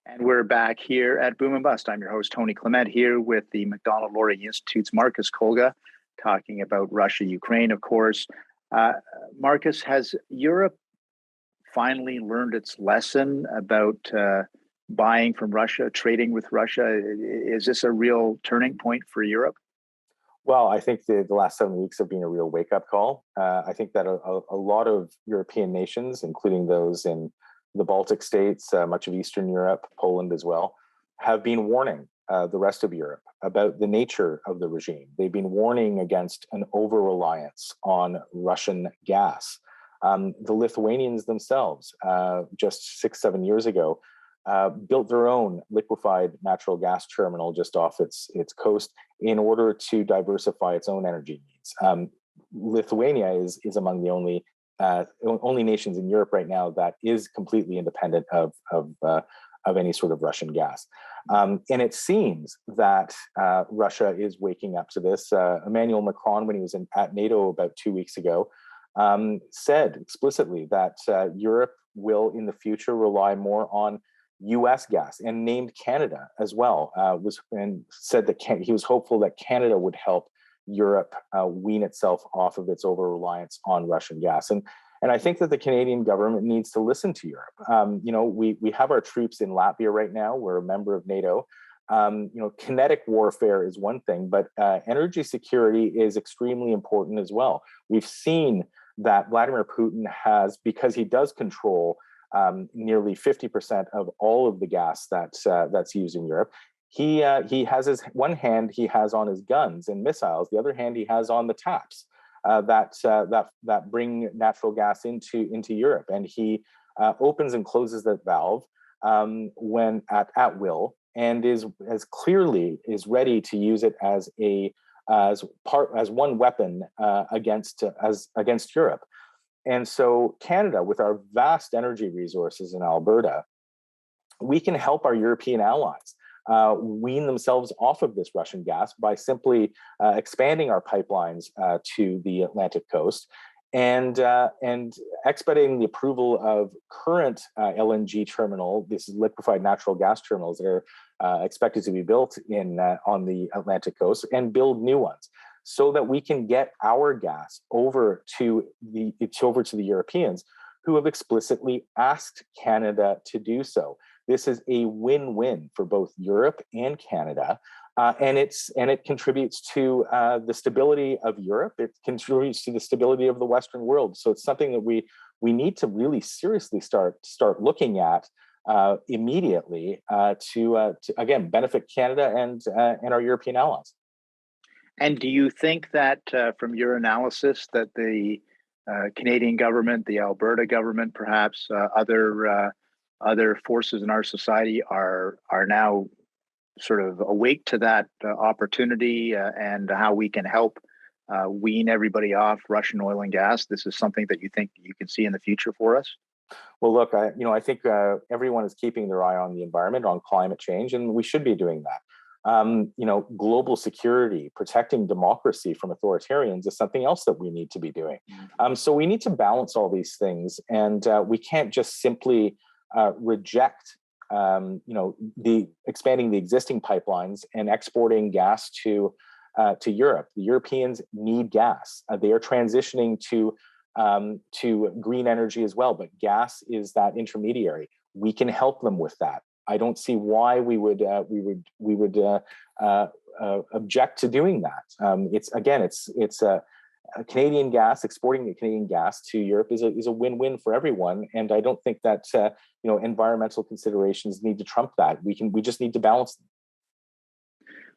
And we're back here at Boom and Bust. I'm your host, Tony Clement, here with the Macdonald-Laurier Institute's Marcus Kolga, talking about Russia, Ukraine, of course. Marcus, has Europe finally learned its lesson about buying from Russia, trading with Russia? Is this a real turning point for Europe? Well, I think the last 7 weeks have been a real wake-up call. I think that a lot of European nations, including those in the Baltic states, much of Eastern Europe, Poland as well, have been warning the rest of Europe about the nature of the regime. They've been warning against an over-reliance on Russian gas. The Lithuanians themselves, just 6-7 years ago, built their own liquefied natural gas terminal just off its coast in order to diversify its own energy needs. Lithuania is among the only nations in Europe right now that is completely independent of any sort of Russian gas. And it seems that Russia is waking up to this. Emmanuel Macron, when he was at NATO about 2 weeks ago, said explicitly that Europe will in the future rely more on U.S. gas, and named Canada as well, and said that he was hopeful that Canada would help Europe wean itself off of its over-reliance on Russian gas. And I think that the Canadian government needs to listen to Europe. We have our troops in Latvia right now. We're a member of NATO. Kinetic warfare is one thing, but energy security is extremely important as well. We've seen that Vladimir Putin has, because he does control nearly 50% of all of the gas that's used in Europe. He has one hand he has on his guns and missiles, the other hand he has on the taps that bring natural gas into Europe, and he opens and closes that valve when at will, and is ready to use it as one weapon against Europe. And so Canada, with our vast energy resources in Alberta, we can help our European allies wean themselves off of this Russian gas by simply expanding our pipelines to the Atlantic coast and expediting the approval of current LNG terminal, this is liquefied natural gas terminals that are expected to be built on the Atlantic coast, and build new ones, so that we can get our gas over to the Europeans who have explicitly asked Canada to do so. This is a win-win for both Europe and Canada, and it contributes to the stability of Europe. It contributes to the stability of the Western world. So it's something that we need to really seriously start looking at immediately to again benefit Canada and our European allies. And do you think that from your analysis that the Canadian government, the Alberta government, perhaps other forces in our society are now sort of awake to that opportunity and how we can help wean everybody off Russian oil and gas? This is something that you think you can see in the future for us? Well, look, I think everyone is keeping their eye on the environment, on climate change, and we should be doing that. Global security, protecting democracy from authoritarians is something else that we need to be doing. So we need to balance all these things, and we can't just simply reject, the expanding the existing pipelines and exporting gas to Europe. The Europeans need gas. They are transitioning to green energy as well, but gas is that intermediary. We can help them with that. I don't see why we would object to doing that. It's Canadian gas, exporting the Canadian gas to Europe is a win-win for everyone, and I don't think that environmental considerations need to trump that. We just need to balance them.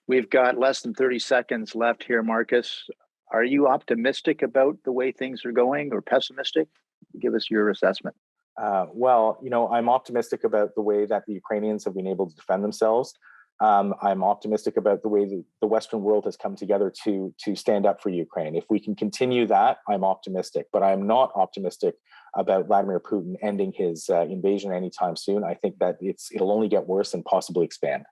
We've got less than 30 seconds left here, Marcus. Are you optimistic about the way things are going, or pessimistic? Give us your assessment. I'm optimistic about the way that the Ukrainians have been able to defend themselves. I'm optimistic about the way that the Western world has come together to stand up for Ukraine. If we can continue that, I'm optimistic. But I'm not optimistic about Vladimir Putin ending his invasion anytime soon. I think that it'll only get worse and possibly expand.